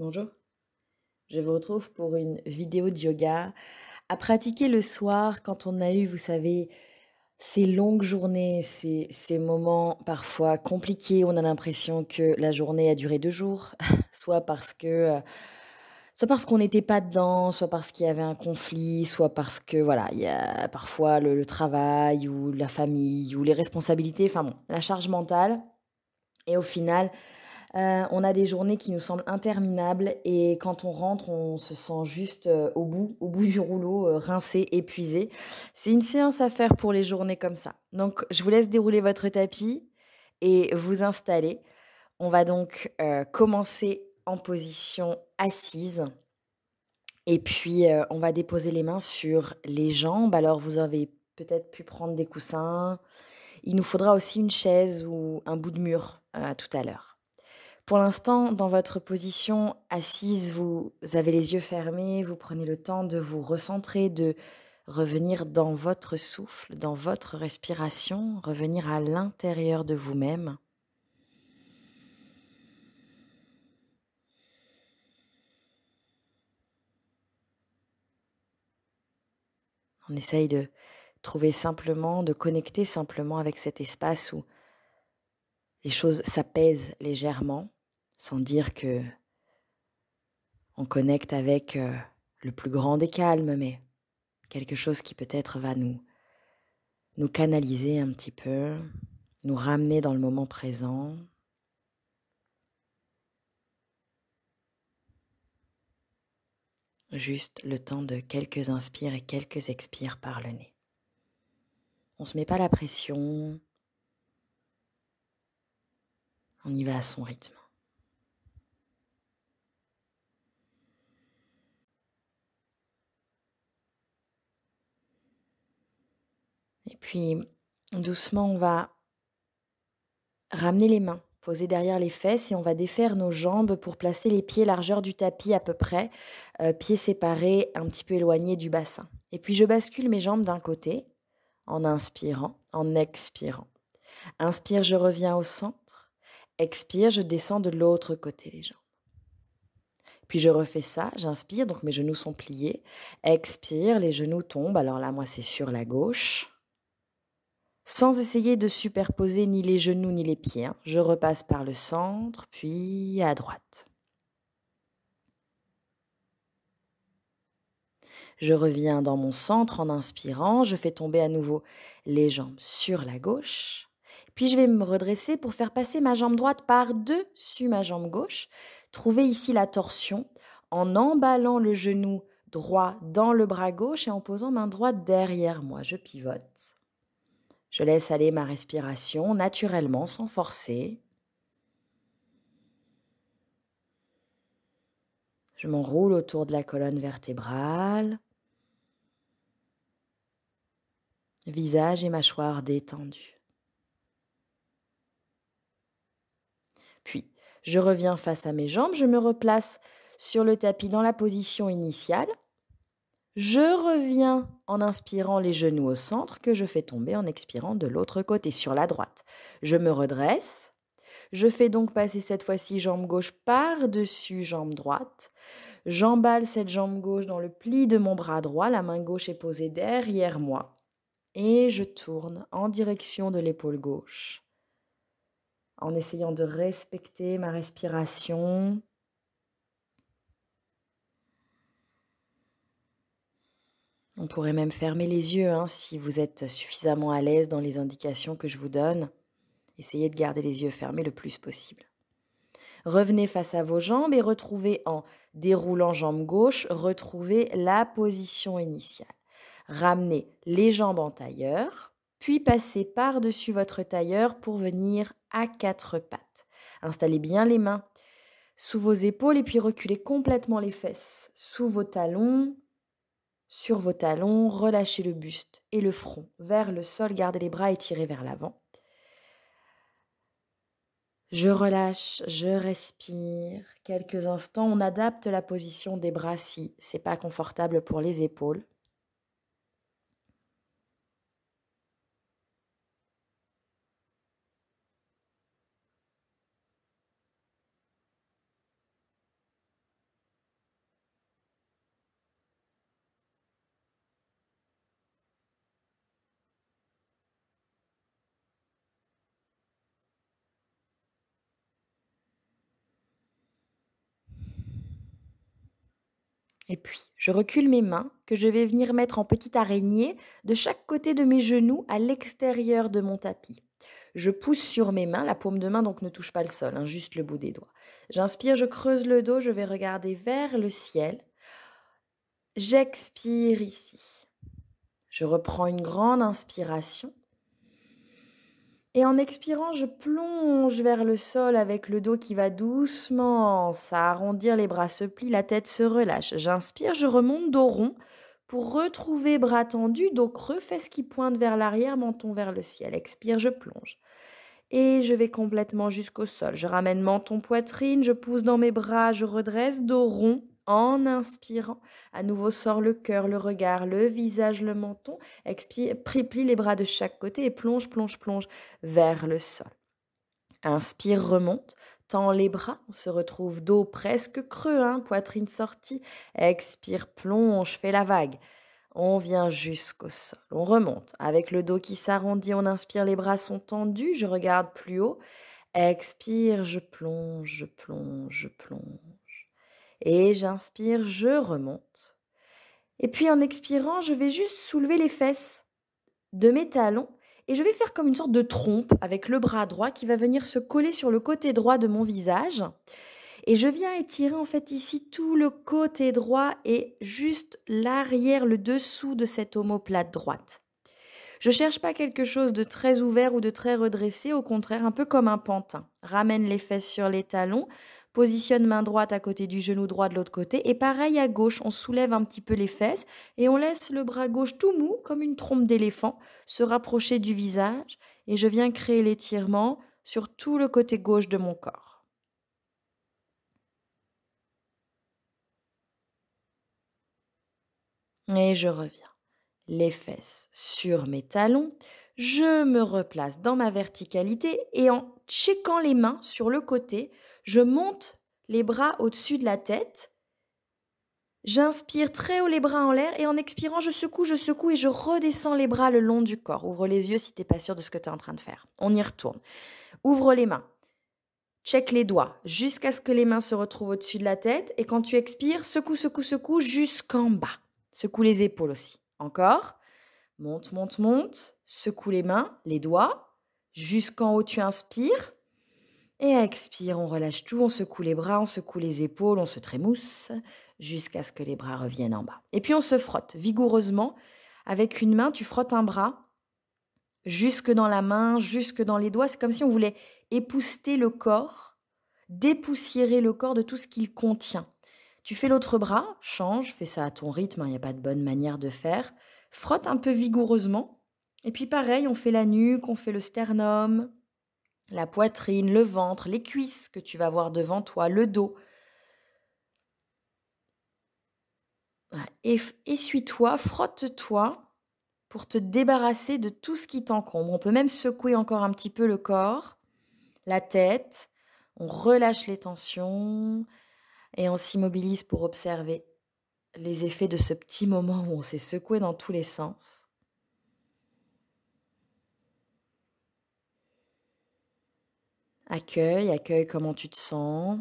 Bonjour, je vous retrouve pour une vidéo de yoga à pratiquer le soir quand on a eu, vous savez, ces longues journées, ces moments parfois compliqués. On a l'impression que la journée a duré 2 jours, soit parce que, soit parce qu'on n'était pas dedans, soit parce qu'il y avait un conflit, soit parce que voilà, il y a parfois le travail ou la famille ou les responsabilités, enfin bon, la charge mentale et au final, on a des journées qui nous semblent interminables et quand on rentre, on se sent juste, au bout du rouleau, rincé, épuisé. C'est une séance à faire pour les journées comme ça. Donc je vous laisse dérouler votre tapis et vous installer. On va donc, commencer en position assise et puis, on va déposer les mains sur les jambes. Alors vous avez peut-être pu prendre des coussins. Il nous faudra aussi une chaise ou un bout de mur, tout à l'heure. Pour l'instant, dans votre position assise, vous avez les yeux fermés, vous prenez le temps de vous recentrer, de revenir dans votre souffle, dans votre respiration, revenir à l'intérieur de vous-même. On essaye de trouver simplement, de connecter simplement avec cet espace où les choses s'apaisent légèrement, sans dire que on connecte avec le plus grand des calmes, mais quelque chose qui peut-être va nous canaliser un petit peu, nous ramener dans le moment présent. Juste le temps de quelques inspires et quelques expires par le nez. On ne se met pas la pression, on y va à son rythme. Et puis, doucement, on va ramener les mains, poser derrière les fesses et on va défaire nos jambes pour placer les pieds largeur du tapis à peu près, pieds séparés, un petit peu éloignés du bassin. Et puis je bascule mes jambes d'un côté, en inspirant, en expirant. Inspire, je reviens au centre. Expire, je descends de l'autre côté les jambes. Puis je refais ça, j'inspire, donc mes genoux sont pliés. Expire, les genoux tombent. Alors là, moi, c'est sur la gauche. Sans essayer de superposer ni les genoux ni les pieds, hein. Je repasse par le centre, puis à droite. Je reviens dans mon centre en inspirant. Je fais tomber à nouveau les jambes sur la gauche. Puis je vais me redresser pour faire passer ma jambe droite par-dessus ma jambe gauche. Trouver ici la torsion en emballant le genou droit dans le bras gauche et en posant main droite derrière moi. Je pivote. Je laisse aller ma respiration naturellement, sans forcer. Je m'enroule autour de la colonne vertébrale. Visage et mâchoire détendus. Puis, je reviens face à mes jambes, je me replace sur le tapis dans la position initiale. Je reviens en inspirant les genoux au centre que je fais tomber en expirant de l'autre côté, sur la droite. Je me redresse. Je fais donc passer cette fois-ci jambe gauche par-dessus jambe droite. J'emballe cette jambe gauche dans le pli de mon bras droit. La main gauche est posée derrière moi. Et je tourne en direction de l'épaule gauche, en essayant de respecter ma respiration. On pourrait même fermer les yeux hein, si vous êtes suffisamment à l'aise dans les indications que je vous donne. Essayez de garder les yeux fermés le plus possible. Revenez face à vos jambes et retrouvez en déroulant jambe gauche, retrouvez la position initiale. Ramenez les jambes en tailleur, puis passez par-dessus votre tailleur pour venir à quatre pattes. Installez bien les mains sous vos épaules et puis reculez complètement les fesses sous vos talons. Sur vos talons, relâchez le buste et le front vers le sol, gardez les bras étirés vers l'avant. Je relâche, je respire. Quelques instants, on adapte la position des bras si c'est pas confortable pour les épaules. Et puis, je recule mes mains que je vais venir mettre en petite araignée de chaque côté de mes genoux à l'extérieur de mon tapis. Je pousse sur mes mains, la paume de main donc ne touche pas le sol, hein, juste le bout des doigts. J'inspire, je creuse le dos, je vais regarder vers le ciel. J'expire ici. Je reprends une grande inspiration. Et en expirant, je plonge vers le sol avec le dos qui va doucement s'arrondir, les bras se plient, la tête se relâche. J'inspire, je remonte dos rond pour retrouver bras tendus, dos creux, fesses qui pointent vers l'arrière, menton vers le ciel. Expire, je plonge. Et je vais complètement jusqu'au sol. Je ramène menton, poitrine, je pousse dans mes bras, je redresse, dos rond. En inspirant, à nouveau sort le cœur, le regard, le visage, le menton. Expire, plie les bras de chaque côté et plonge, plonge, plonge vers le sol. Inspire, remonte, tend les bras, on se retrouve dos presque creux, hein, poitrine sortie. Expire, plonge, fais la vague. On vient jusqu'au sol, on remonte. Avec le dos qui s'arrondit, on inspire, les bras sont tendus, je regarde plus haut. Expire, je plonge, je plonge, je plonge. Et j'inspire, je remonte. Et puis en expirant, je vais juste soulever les fesses de mes talons et je vais faire comme une sorte de trompe avec le bras droit qui va venir se coller sur le côté droit de mon visage. Et je viens étirer en fait ici tout le côté droit et juste l'arrière, le dessous de cette omoplate droite. Je ne cherche pas quelque chose de très ouvert ou de très redressé, au contraire, un peu comme un pantin. Ramène les fesses sur les talons, positionne main droite à côté du genou droit de l'autre côté et pareil à gauche, on soulève un petit peu les fesses et on laisse le bras gauche tout mou, comme une trompe d'éléphant, se rapprocher du visage et je viens créer l'étirement sur tout le côté gauche de mon corps. Et je reviens. Les fesses sur mes talons. Je me replace dans ma verticalité et en checkant les mains sur le côté, je monte les bras au-dessus de la tête. J'inspire très haut les bras en l'air et en expirant, je secoue et je redescends les bras le long du corps. Ouvre les yeux si tu n'es pas sûr de ce que tu es en train de faire. On y retourne. Ouvre les mains. Check les doigts jusqu'à ce que les mains se retrouvent au-dessus de la tête. Et quand tu expires, secoue jusqu'en bas. Secoue les épaules aussi. Encore. Monte, monte, monte. Secoue les mains, les doigts. Jusqu'en haut, tu inspires. Et expire, on relâche tout. On secoue les bras, on secoue les épaules, on se trémousse jusqu'à ce que les bras reviennent en bas. Et puis, on se frotte vigoureusement. Avec une main, tu frottes un bras jusque dans la main, jusque dans les doigts. C'est comme si on voulait épousseter le corps, dépoussiérer le corps de tout ce qu'il contient. Tu fais l'autre bras, change, fais ça à ton rythme, il n'y a pas de bonne manière de faire. Frotte un peu vigoureusement. Et puis pareil, on fait la nuque, on fait le sternum, la poitrine, le ventre, les cuisses que tu vas voir devant toi, le dos. Voilà. Essuie-toi, frotte-toi pour te débarrasser de tout ce qui t'encombre. On peut même secouer encore un petit peu le corps, la tête. On relâche les tensions et on s'immobilise pour observer les effets de ce petit moment où on s'est secoué dans tous les sens. Accueille comment tu te sens.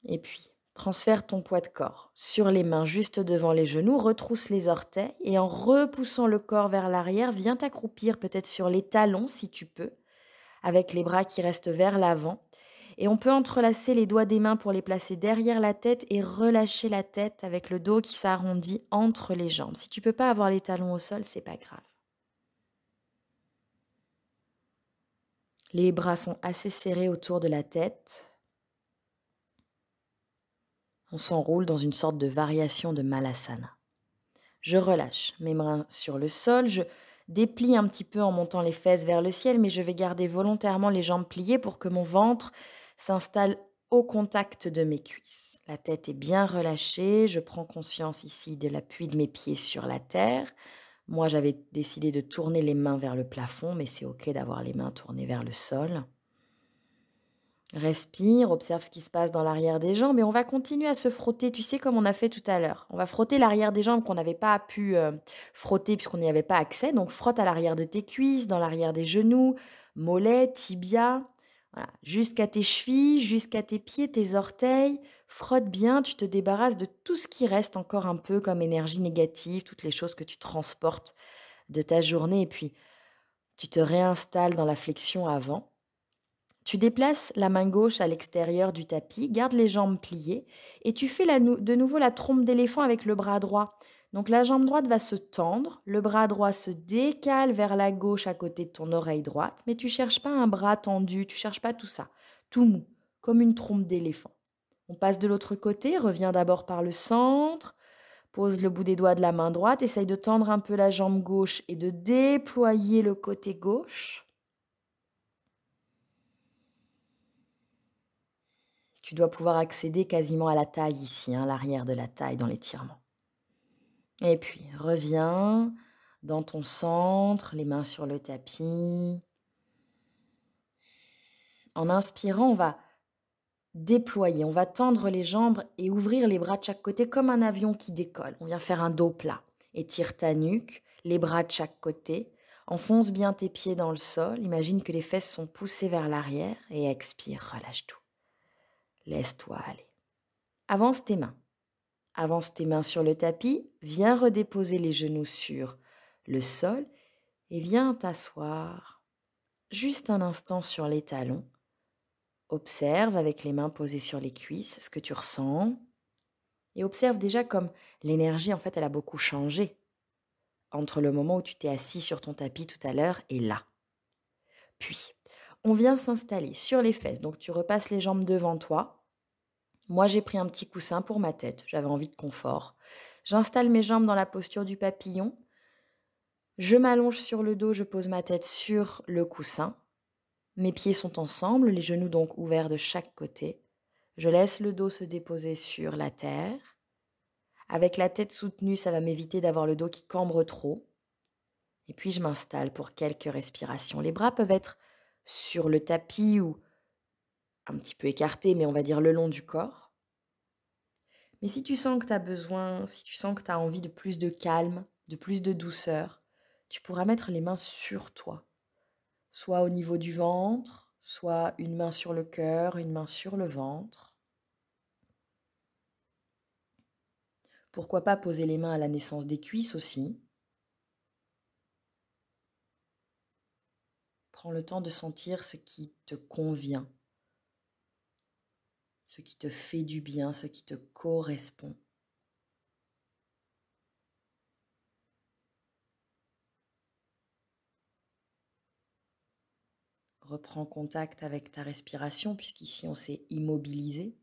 Et puis, transfère ton poids de corps sur les mains juste devant les genoux, retrousse les orteils et en repoussant le corps vers l'arrière, viens t'accroupir peut-être sur les talons si tu peux, avec les bras qui restent vers l'avant. Et on peut entrelacer les doigts des mains pour les placer derrière la tête et relâcher la tête avec le dos qui s'arrondit entre les jambes. Si tu ne peux pas avoir les talons au sol, c'est pas grave. Les bras sont assez serrés autour de la tête. On s'enroule dans une sorte de variation de Malasana. Je relâche mes mains sur le sol, je déplie un petit peu en montant les fesses vers le ciel, mais je vais garder volontairement les jambes pliées pour que mon ventre s'installe au contact de mes cuisses. La tête est bien relâchée, je prends conscience ici de l'appui de mes pieds sur la terre. Moi, j'avais décidé de tourner les mains vers le plafond, mais c'est ok d'avoir les mains tournées vers le sol. Respire, observe ce qui se passe dans l'arrière des jambes et on va continuer à se frotter, tu sais, comme on a fait tout à l'heure. On va frotter l'arrière des jambes qu'on n'avait pas pu frotter puisqu'on n'y avait pas accès. Donc, frotte à l'arrière de tes cuisses, dans l'arrière des genoux, mollets, tibia, voilà, jusqu'à tes chevilles, jusqu'à tes pieds, tes orteils. Frotte bien, tu te débarrasses de tout ce qui reste encore un peu comme énergie négative, toutes les choses que tu transportes de ta journée et puis tu te réinstalles dans la flexion avant. Tu déplaces la main gauche à l'extérieur du tapis, garde les jambes pliées et tu fais de nouveau la trompe d'éléphant avec le bras droit. Donc la jambe droite va se tendre, le bras droit se décale vers la gauche à côté de ton oreille droite, mais tu cherches pas un bras tendu, tu cherches pas tout ça, tout mou, comme une trompe d'éléphant. On passe de l'autre côté, reviens d'abord par le centre, pose le bout des doigts de la main droite, essaye de tendre un peu la jambe gauche et de déployer le côté gauche. Tu dois pouvoir accéder quasiment à la taille ici, hein, l'arrière de la taille dans l'étirement. Et puis, reviens dans ton centre, les mains sur le tapis. En inspirant, on va déployer, on va tendre les jambes et ouvrir les bras de chaque côté comme un avion qui décolle. On vient faire un dos plat. Étire ta nuque, les bras de chaque côté. Enfonce bien tes pieds dans le sol. Imagine que les fesses sont poussées vers l'arrière et expire, relâche tout. Laisse-toi aller. Avance tes mains. Avance tes mains sur le tapis, viens redéposer les genoux sur le sol et viens t'asseoir juste un instant sur les talons. Observe avec les mains posées sur les cuisses ce que tu ressens et observe déjà comme l'énergie, en fait, elle a beaucoup changé entre le moment où tu t'es assis sur ton tapis tout à l'heure et là. Puis, on vient s'installer sur les fesses, donc tu repasses les jambes devant toi. Moi, j'ai pris un petit coussin pour ma tête, j'avais envie de confort. J'installe mes jambes dans la posture du papillon. Je m'allonge sur le dos, je pose ma tête sur le coussin. Mes pieds sont ensemble, les genoux donc ouverts de chaque côté. Je laisse le dos se déposer sur la terre. Avec la tête soutenue, ça va m'éviter d'avoir le dos qui cambre trop. Et puis je m'installe pour quelques respirations. Les bras peuvent être sur le tapis ou un petit peu écartés, mais on va dire le long du corps. Mais si tu sens que tu as besoin, si tu sens que tu as envie de plus de calme, de plus de douceur, tu pourras mettre les mains sur toi, soit au niveau du ventre, soit une main sur le cœur, une main sur le ventre. Pourquoi pas poser les mains à la naissance des cuisses aussi. Prends le temps de sentir ce qui te convient, ce qui te fait du bien, ce qui te correspond. Reprends contact avec ta respiration puisqu'ici on s'est immobilisé.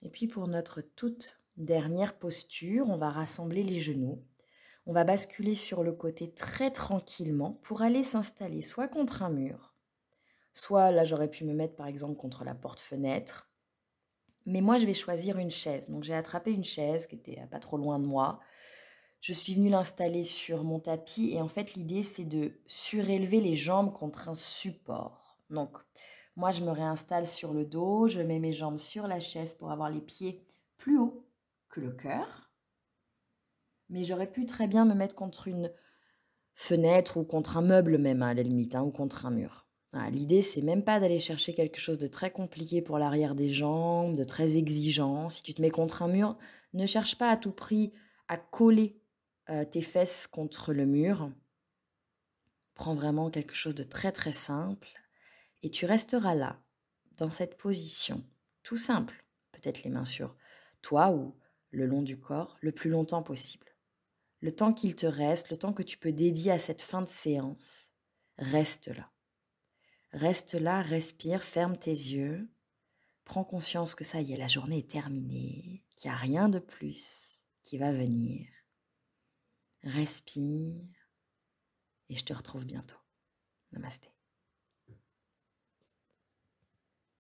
Et puis pour notre toute dernière posture, on va rassembler les genoux. On va basculer sur le côté très tranquillement pour aller s'installer soit contre un mur, soit là j'aurais pu me mettre par exemple contre la porte-fenêtre. Mais moi je vais choisir une chaise. Donc j'ai attrapé une chaise qui était pas trop loin de moi. Je suis venue l'installer sur mon tapis et en fait l'idée c'est de surélever les jambes contre un support. Donc moi je me réinstalle sur le dos, je mets mes jambes sur la chaise pour avoir les pieds plus haut que le cœur. Mais j'aurais pu très bien me mettre contre une fenêtre ou contre un meuble même à la limite, hein, ou contre un mur. Voilà, l'idée c'est même pas d'aller chercher quelque chose de très compliqué pour l'arrière des jambes, de très exigeant. Si tu te mets contre un mur, ne cherche pas à tout prix à coller tes fesses contre le mur. Prends vraiment quelque chose de très très simple et tu resteras là, dans cette position, tout simple, peut-être les mains sur toi ou le long du corps, le plus longtemps possible. Le temps qu'il te reste, le temps que tu peux dédier à cette fin de séance, reste là. Reste là, respire, ferme tes yeux, prends conscience que ça y est, la journée est terminée, qu'il n'y a rien de plus qui va venir. Respire et je te retrouve bientôt. Namasté.